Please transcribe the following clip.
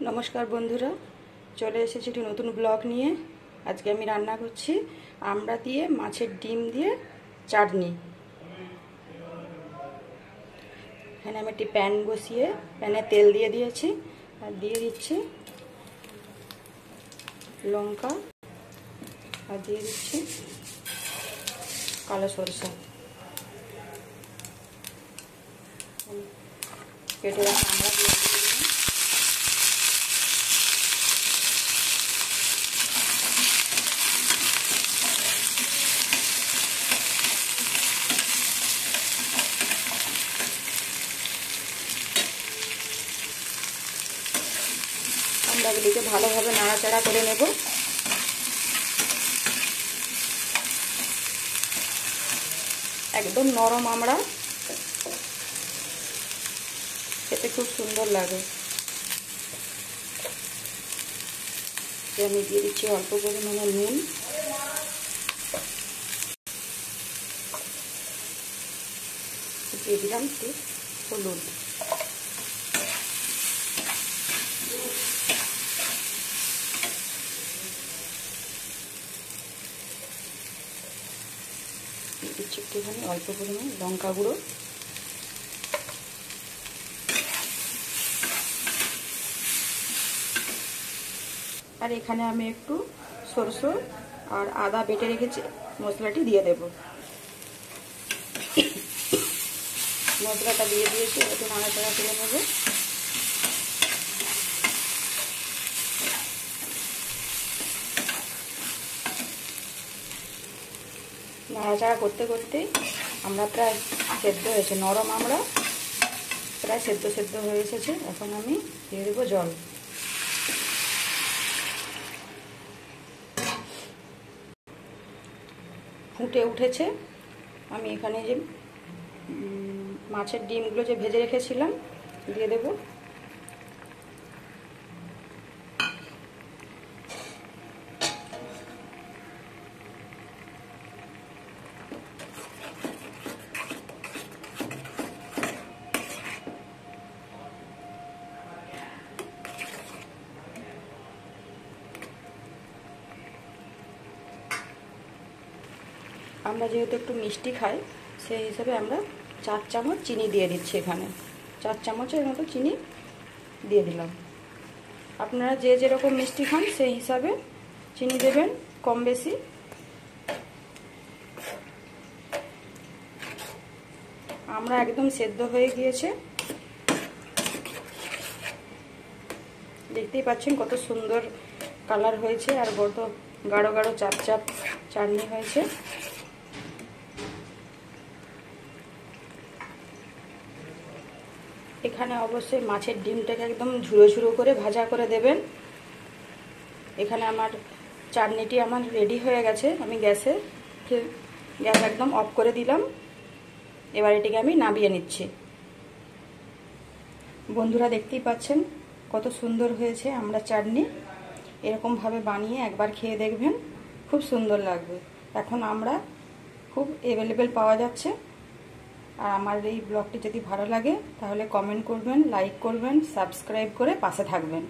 নমস্কার বন্ধুরা, চলে এসেছি একটি নতুন ব্লগ নিয়ে। আজকে আমি রান্না করছি আমড়া দিয়ে মাছের ডিম দিয়ে চাটনি। এখানে আমি একটি প্যান বসিয়ে প্যানে তেল দিয়ে দিয়েছি আর দিয়ে দিচ্ছি লঙ্কা আর দিয়ে দিচ্ছি কালো সরষা। কেটে রাখা আমড়া দিয়ে দিলাম। আমড়াগুলিকে ভালোভাবে নাড়াচাড়া করে নেব। একদম নরম আমড়া, খেতে খুব সুন্দর লাগে। আমি দিয়ে দিচ্ছি অল্প পরিমাণে নুন, দিয়ে দিলাম একটু হলুদ। দিচ্ছি একটুখানি অল্প পরিমাণে লঙ্কা গুঁড়ো, আর এখানে আমি একটু সরষে আর আদা বেটে রেখেছি, মশলাটি দিয়ে দেব। মশলাটা দিয়ে দিয়েছি, একটু নাড়াচাড়া করে নেব। নাড়াচাড়া করতে করতে আমরা প্রায় সেদ্ধ হয়েছে, নরম আমরা প্রায় সেদ্ধ হয়ে এসেছে। এখন আমি দিয়ে দেবো জল। ফুটে উঠেছে। আমি এখানে যে মাছের ডিমগুলো যে ভেজে রেখেছিলাম দিয়ে দেব। আমরা যেহেতু একটু মিষ্টি খাই, সেই হিসাবে আমরা 4 চামচ চিনি দিয়ে দিচ্ছি। এখানে 4 চামচের মতো চিনি দিয়ে দিলাম। আপনারা যে যেরকম মিষ্টি খান সেই হিসাবে চিনি দেবেন, কম বেশি। আমরা একদম সেদ্ধ হয়ে গিয়েছে, দেখতেই পাচ্ছেন কত সুন্দর কালার হয়েছে আর কত গাঢ় গাঢ় চাপ চাপ চাটনি হয়েছে। এখানে অবশ্যই মাছের ডিমটাকে একদম ঝুড়ো ঝুড়ো করে ভাজা করে দেবেন। এখানে আমার চাটনিটি রেডি হয়ে গেছে। আমি গ্যাস একদম অফ করে দিলাম। এবার এটিকে আমি নামিয়ে নিচ্ছি। বন্ধুরা দেখতেই পাচ্ছেন কত সুন্দর হয়েছে আমরা চাটনি। এরকমভাবে বানিয়ে একবার খেয়ে দেখবেন, খুব সুন্দর লাগবে। এখন আমরা খুব অ্যাভেলেবেল পাওয়া যাচ্ছে। আর আমার এই ব্লগটি যদি ভালো লাগে তাহলে কমেন্ট করবেন, লাইক করবেন, সাবস্ক্রাইব করে পাশে থাকবেন।